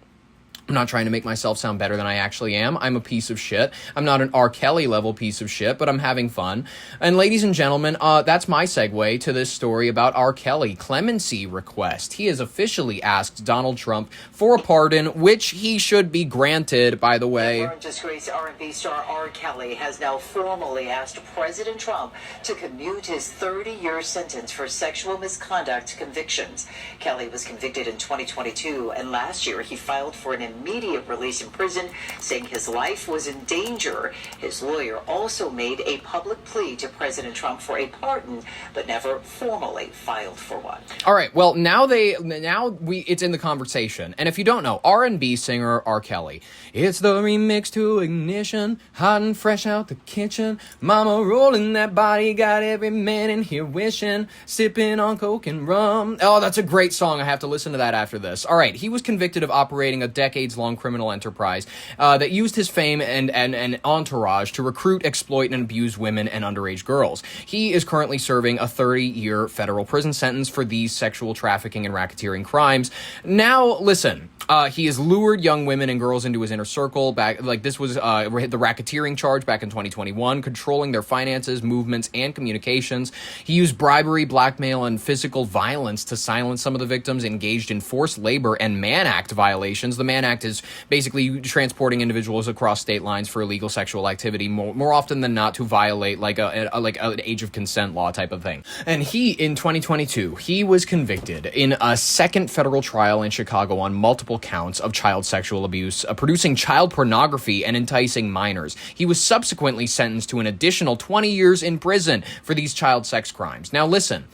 I'm not trying to make myself sound better than I actually am. I'm a piece of shit. I'm not an R. Kelly level piece of shit, but I'm having fun. And ladies and gentlemen, that's my segue to this story about R. Kelly clemency request. He has officially asked Donald Trump for a pardon, which he should be granted, by the way. Disgraced R&B star R. Kelly has now formally asked President Trump to commute his 30-year sentence for sexual misconduct convictions. Kelly was convicted in 2022, and last year he filed for an immediate release in prison, saying his life was in danger. His lawyer also made a public plea to President Trump for a pardon, but never formally filed for one. All right, well, it's in the conversation. And if you don't know, R&B singer R. Kelly, it's the remix to Ignition, hot and fresh out the kitchen, mama rolling that body, got every man in here wishing, sipping on coke and rum. Oh, that's a great song. I have to listen to that after this. All right, he was convicted of operating a decades-long criminal enterprise that used his fame and entourage to recruit, exploit, and abuse women and underage girls. He is currently serving a 30-year federal prison sentence for these sexual trafficking and racketeering crimes. Now, listen. He has lured young women and girls into his inner circle. This was the racketeering charge back in 2021, controlling their finances, movements, and communications. He used bribery, blackmail, and physical violence to silence some of the victims, engaged in forced labor and Mann Act violations. The Mann Act is basically transporting individuals across state lines for illegal sexual activity, more often than not to violate an age of consent law type of thing. And in 2022, he was convicted in a second federal trial in Chicago on multiple counts of child sexual abuse, producing child pornography, and enticing minors. He was subsequently sentenced to an additional 20 years in prison for these child sex crimes. Now listen,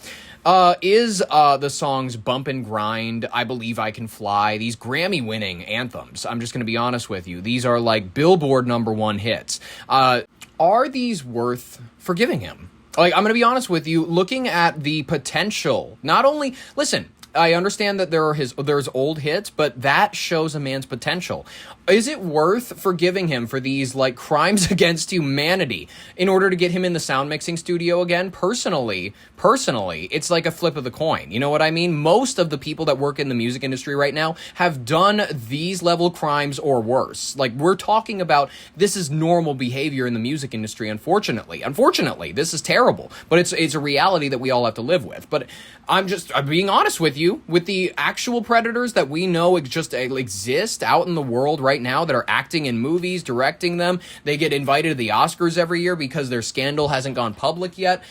the songs Bump and Grind, I Believe I Can Fly, these Grammy-winning anthems, I'm just going to be honest with you, these are like Billboard #1 hits. Are these worth forgiving him? Like, I'm going to be honest with you, looking at the potential, not only, listen, I understand that there's old hits, but that shows a man's potential. Is it worth forgiving him for these, like, crimes against humanity in order to get him in the sound mixing studio again? Personally, it's like a flip of the coin. You know what I mean? Most of the people that work in the music industry right now have done these level crimes or worse. Like, we're talking about, this is normal behavior in the music industry, unfortunately. Unfortunately, this is terrible, but it's a reality that we all have to live with. But I'm being honest with you, with the actual predators that we know just exist out in the world right now that are acting in movies, directing them. They get invited to the Oscars every year because their scandal hasn't gone public yet.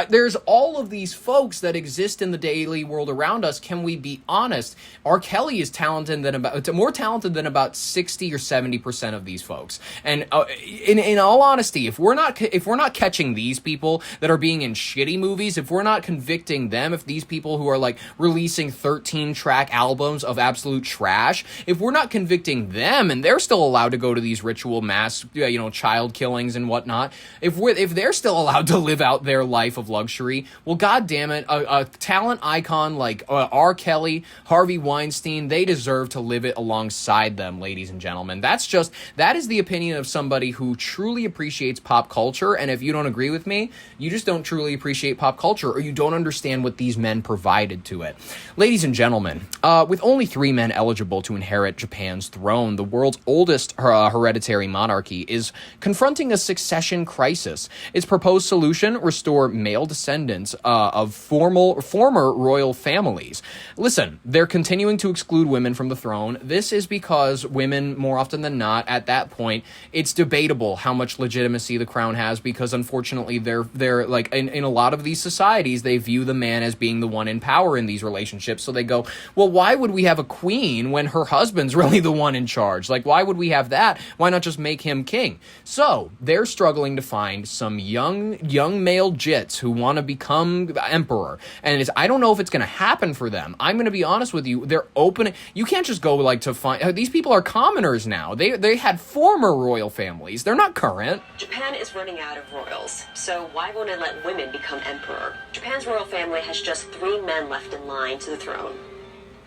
There's all of these folks that exist in the daily world around us. Can we be honest? R. Kelly is more talented than about 60 or 70% of these folks. And in all honesty, if we're not catching these people that are being in shitty movies, if we're not convicting them, if these people who are like releasing 13-track albums of absolute trash, if we're not convicting them and they're still allowed to go to these ritual mass, child killings and whatnot, if they're still allowed to live out their life of luxury, well, God damn it, a talent icon like R. Kelly, Harvey Weinstein, they deserve to live it alongside them, ladies and gentlemen. That is the opinion of somebody who truly appreciates pop culture, and if you don't agree with me, you just don't truly appreciate pop culture, or you don't understand what these men provided to it. Ladies and gentlemen, with only 3 men eligible to inherit Japan's throne, the world's oldest hereditary monarchy is confronting a succession crisis. Its proposed solution: restore male descendants of former royal families. Listen, they're continuing to exclude women from the throne. This is because women, more often than not, at that point, it's debatable how much legitimacy the crown has, because unfortunately they're like in a lot of these societies, they view the man as being the one in power in these relationships. So they go, well, why would we have a queen when her husband's really the one in charge? Like, why would we have that? Why not just make him king? So they're struggling to find some young male jits who want to become emperor. And I don't know if it's going to happen for them. I'm going to be honest with you. They're open. You can't just go like to find, these people are commoners now. They had former royal families. They're not current. Japan is running out of royals, so why won't it let women become emperor? Japan's royal family has just 3 men left in line to the throne.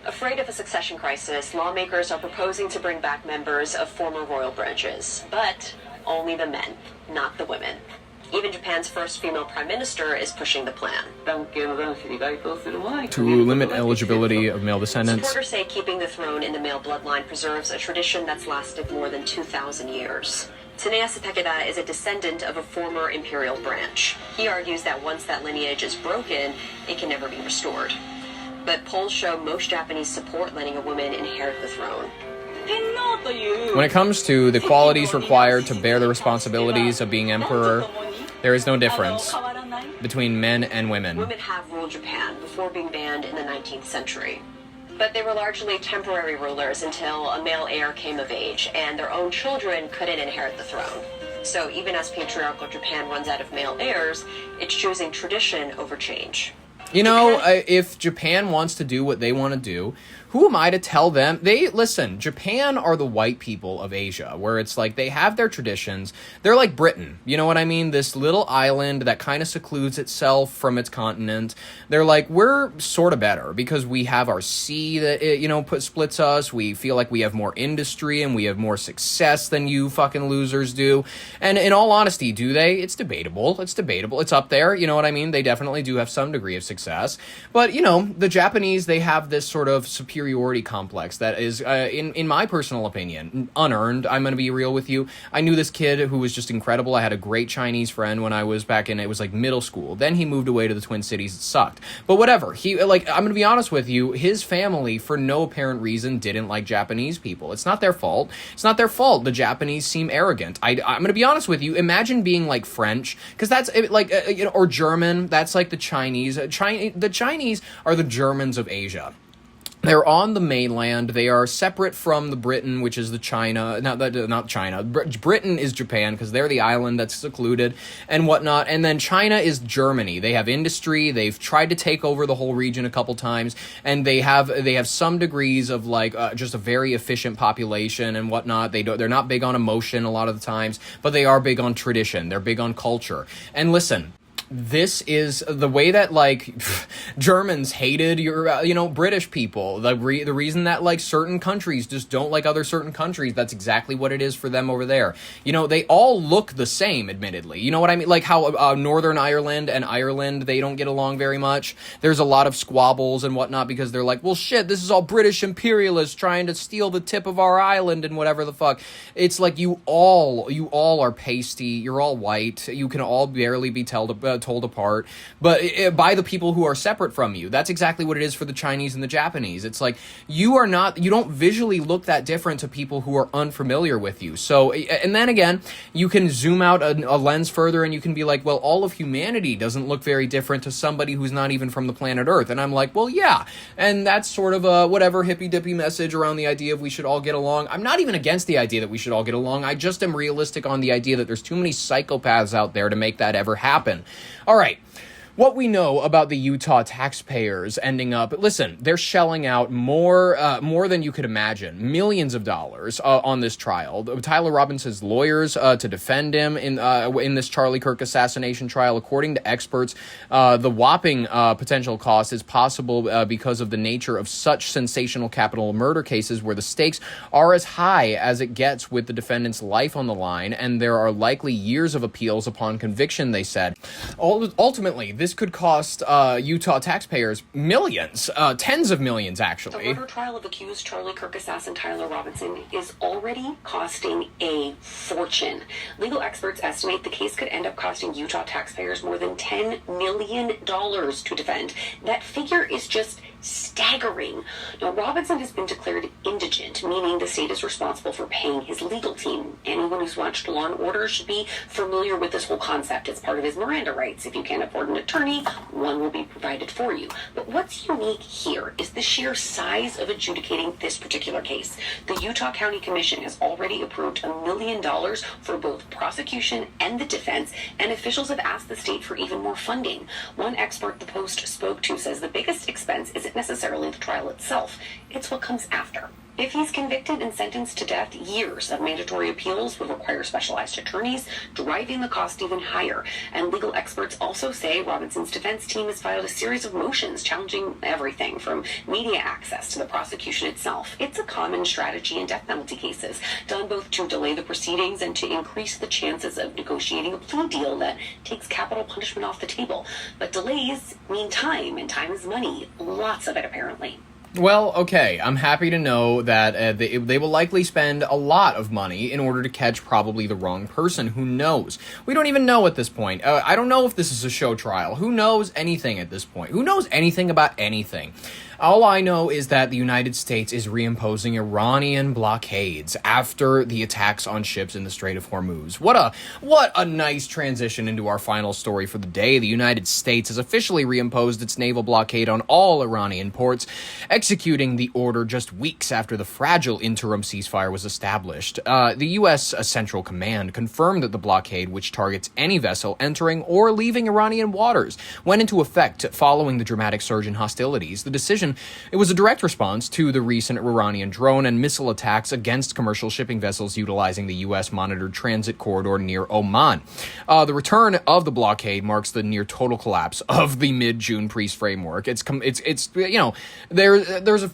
Afraid of a succession crisis, lawmakers are proposing to bring back members of former royal branches, but only the men, not the women. Even Japan's first female prime minister is pushing the plan. To limit eligibility of male descendants. Supporters say keeping the throne in the male bloodline preserves a tradition that's lasted more than 2,000 years. Tsuneyasu Takeda is a descendant of a former imperial branch. He argues that once that lineage is broken, it can never be restored. But polls show most Japanese support letting a woman inherit the throne. When it comes to the qualities required to bear the responsibilities of being emperor, there is no difference between men and women. Women have ruled Japan before being banned in the 19th century. But they were largely temporary rulers until a male heir came of age, and their own children couldn't inherit the throne. So even as patriarchal Japan runs out of male heirs, it's choosing tradition over change. You know, if Japan wants to do what they want to do, who am I to tell them? Listen, Japan are the white people of Asia, where it's like they have their traditions. They're like Britain, you know what I mean? This little island that kind of secludes itself from its continent. They're like, we're sort of better because we have our sea that, splits us. We feel like we have more industry and we have more success than you fucking losers do. And in all honesty, do they? It's debatable. It's up there, you know what I mean? They definitely do have some degree of success. But, the Japanese, they have this sort of superiority complex that is, in my personal opinion, unearned. I'm going to be real with you. I knew this kid who was just incredible. I had a great Chinese friend when I was back in, it was like middle school. Then he moved away to the Twin Cities. It sucked. But whatever. I'm going to be honest with you. His family, for no apparent reason, didn't like Japanese people. It's not their fault. The Japanese seem arrogant. I'm going to be honest with you. Imagine being like French, because that's or German. That's like the Chinese. The Chinese are the Germans of Asia. They're on the mainland. They are separate from the Britain, which is the China. Not China. Britain is Japan because they're the island that's secluded and whatnot. And then China is Germany. They have industry. They've tried to take over the whole region a couple times, and they have some degrees of just a very efficient population and whatnot. They're not big on emotion a lot of the times, but they are big on tradition. They're big on culture. And listen. This is the way that Germans hated British people. The reason that certain countries just don't like other certain countries, that's exactly what it is for them over there. They all look the same, admittedly. You know what I mean? Like how Northern Ireland and Ireland, they don't get along very much. There's a lot of squabbles and whatnot because they're like, well, shit, this is all British imperialists trying to steal the tip of our island and whatever the fuck. It's like you all are pasty. You're all white. You can all barely be told apart, but by the people who are separate from you. That's exactly what it is for the Chinese and the Japanese. It's like you don't visually look that different to people who are unfamiliar with you. So, and then again, you can zoom out a lens further and you can be like, well, all of humanity doesn't look very different to somebody who's not even from the planet Earth. And I'm like, well, yeah. And that's sort of a whatever hippy-dippy message around the idea of we should all get along. I'm not even against the idea that we should all get along. I just am realistic on the idea that there's too many psychopaths out there to make that ever happen. All right. What we know about the Utah taxpayers ending up, listen, they're shelling out more than you could imagine, millions of dollars on this trial. Tyler Robinson's lawyers to defend him in this Charlie Kirk assassination trial, according to experts, the whopping potential cost is possible because of the nature of such sensational capital murder cases where the stakes are as high as it gets with the defendant's life on the line, and there are likely years of appeals upon conviction, they said. Ultimately, this could cost Utah taxpayers millions, tens of millions, actually. The murder trial of accused Charlie Kirk assassin Tyler Robinson is already costing a fortune. Legal experts estimate the case could end up costing Utah taxpayers more than $10 million to defend. That figure is just staggering. Now, Robinson has been declared indigent, meaning the state is responsible for paying his legal team. Anyone who's watched Law & Order should be familiar with this whole concept. It's part of his Miranda rights. If you can't afford an attorney, one will be provided for you. But what's unique here is the sheer size of adjudicating this particular case. The Utah County Commission has already approved $1 million for both prosecution and the defense, and officials have asked the state for even more funding. One expert the Post spoke to says the biggest expense isn't necessarily the trial itself, it's what comes after. If he's convicted and sentenced to death, years of mandatory appeals would require specialized attorneys, driving the cost even higher. And legal experts also say Robinson's defense team has filed a series of motions challenging everything from media access to the prosecution itself. It's a common strategy in death penalty cases, done both to delay the proceedings and to increase the chances of negotiating a plea deal that takes capital punishment off the table. But delays mean time, and time is money. Lots of it, apparently. Well, okay, I'm happy to know that they will likely spend a lot of money in order to catch probably the wrong person. Who knows? We don't even know at this point. I don't know if this is a show trial. Who knows anything at this point? Who knows anything about anything? All I know is that the United States is reimposing Iranian blockades after the attacks on ships in the Strait of Hormuz. What a nice transition into our final story for the day. The United States has officially reimposed its naval blockade on all Iranian ports, executing the order just weeks after the fragile interim ceasefire was established. The U.S. Central Command confirmed that the blockade, which targets any vessel entering or leaving Iranian waters, went into effect following the dramatic surge in hostilities. The decision, it was a direct response to the recent Iranian drone and missile attacks against commercial shipping vessels utilizing the U.S.-monitored transit corridor near Oman. The return of the blockade marks the near total collapse of the mid-June peace framework. It's you know, there's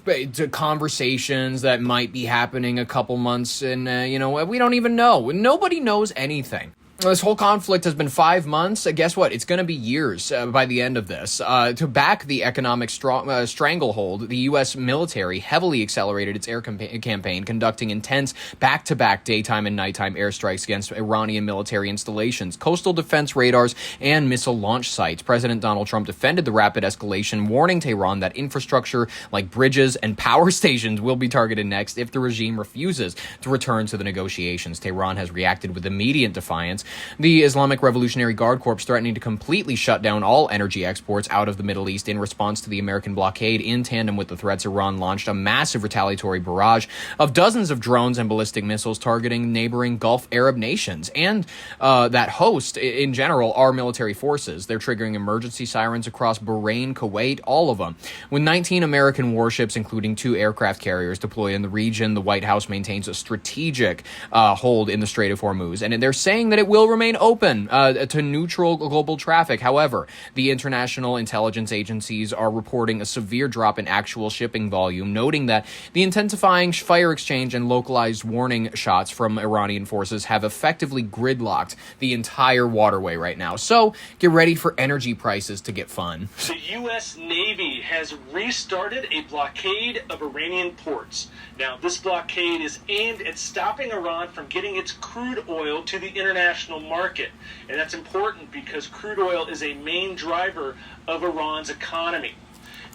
conversations that might be happening a couple months, and you know, we don't even know. Nobody knows anything. This whole conflict has been 5 months. Guess what? It's going to be years by the end of this. To back the economic stranglehold, the U.S. military heavily accelerated its air campaign, conducting intense back-to-back daytime and nighttime airstrikes against Iranian military installations, coastal defense radars, and missile launch sites. President Donald Trump defended the rapid escalation, warning Tehran that infrastructure like bridges and power stations will be targeted next if the regime refuses to return to the negotiations. Tehran has reacted with immediate defiance. The Islamic Revolutionary Guard Corps threatening to completely shut down all energy exports out of the Middle East in response to the American blockade. In tandem with the threats, Iran launched a massive retaliatory barrage of dozens of drones and ballistic missiles targeting neighboring Gulf Arab nations and that host, in general, our military forces. They're triggering emergency sirens across Bahrain, Kuwait, all of them. With 19 American warships, including 2 aircraft carriers deployed in the region, the White House maintains a strategic hold in the Strait of Hormuz, and they're saying that it will remain open to neutral global traffic. However, the international intelligence agencies are reporting a severe drop in actual shipping volume, noting that the intensifying fire exchange and localized warning shots from Iranian forces have effectively gridlocked the entire waterway right now. So get ready for energy prices to get fun. The U.S. Navy has restarted a blockade of Iranian ports. Now, this blockade is aimed at stopping Iran from getting its crude oil to the international market. And that's important because crude oil is a main driver of Iran's economy.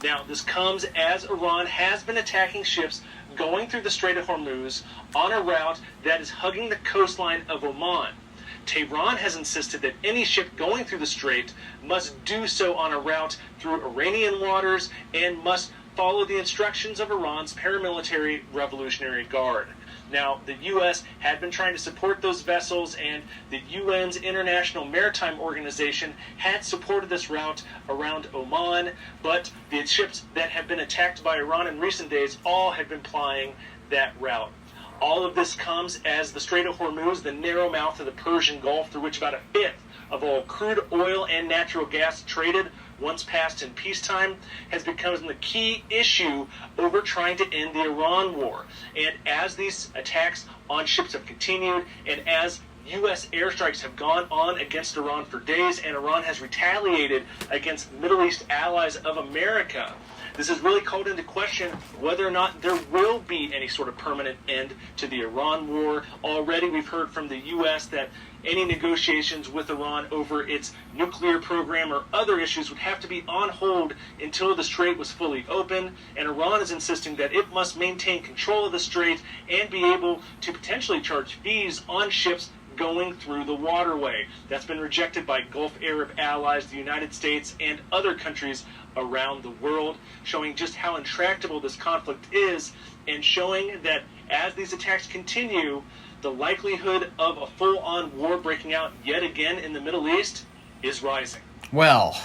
Now, this comes as Iran has been attacking ships going through the Strait of Hormuz on a route that is hugging the coastline of Oman. Tehran has insisted that any ship going through the strait must do so on a route through Iranian waters and must follow the instructions of Iran's paramilitary Revolutionary Guard. Now, the U.S. had been trying to support those vessels, and the UN's International Maritime Organization had supported this route around Oman, but the ships that have been attacked by Iran in recent days all have been plying that route. All of this comes as the Strait of Hormuz, the narrow mouth of the Persian Gulf, through which about a fifth of all crude oil and natural gas traded, once passed in peacetime, has become the key issue over trying to end the Iran war. And as these attacks on ships have continued, and as U.S. airstrikes have gone on against Iran for days, and Iran has retaliated against Middle East allies of America. This has really called into question whether or not there will be any sort of permanent end to the Iran war. Already we've heard from the U.S. that any negotiations with Iran over its nuclear program or other issues would have to be on hold until the strait was fully open, and Iran is insisting that it must maintain control of the strait and be able to potentially charge fees on ships going through the waterway. That's been rejected by Gulf Arab allies, the United States, and other countries around the world, showing just how intractable this conflict is, and showing that as these attacks continue, the likelihood of a full-on war breaking out yet again in the Middle East is rising. Well,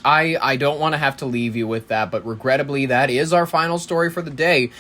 I don't want to have to leave you with that, but regrettably, that is our final story for the day.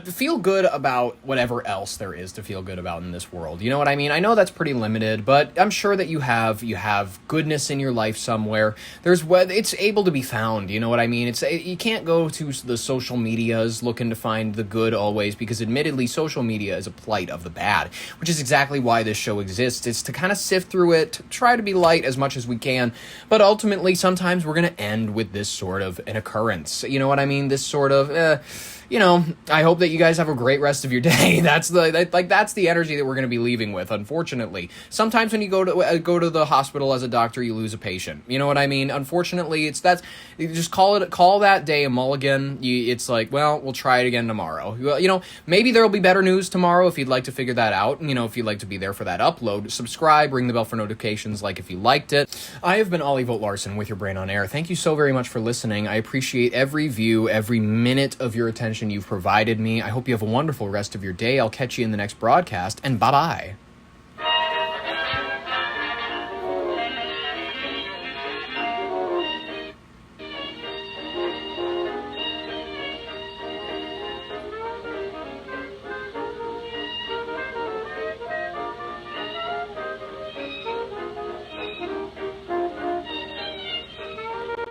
Feel good about whatever else there is to feel good about in this world. You know what I mean? I know that's pretty limited, but I'm sure that you have goodness in your life somewhere. It's able to be found. You know what I mean? You can't go to the social medias looking to find the good always, because admittedly, social media is a plight of the bad, which is exactly why this show exists. It's to kind of sift through it, to try to be light as much as we can, but ultimately, sometimes we're going to end with this sort of an occurrence. You know what I mean? This sort of, I hope that you guys have a great rest of your day. That's the energy that we're going to be leaving with, unfortunately. Sometimes when you go to the hospital as a doctor, you lose a patient. You know what I mean? Unfortunately, you just call that day a mulligan. It's like, well, we'll try it again tomorrow. Maybe there'll be better news tomorrow if you'd like to figure that out. If you'd like to be there for that upload, subscribe, ring the bell for notifications, like if you liked it. I have been Ollie Vogt Larson with your Brain on Air. Thank you so very much for listening. I appreciate every view, every minute of your attention you've provided me. I hope you have a wonderful rest of your day. I'll catch you in the next broadcast, and bye-bye.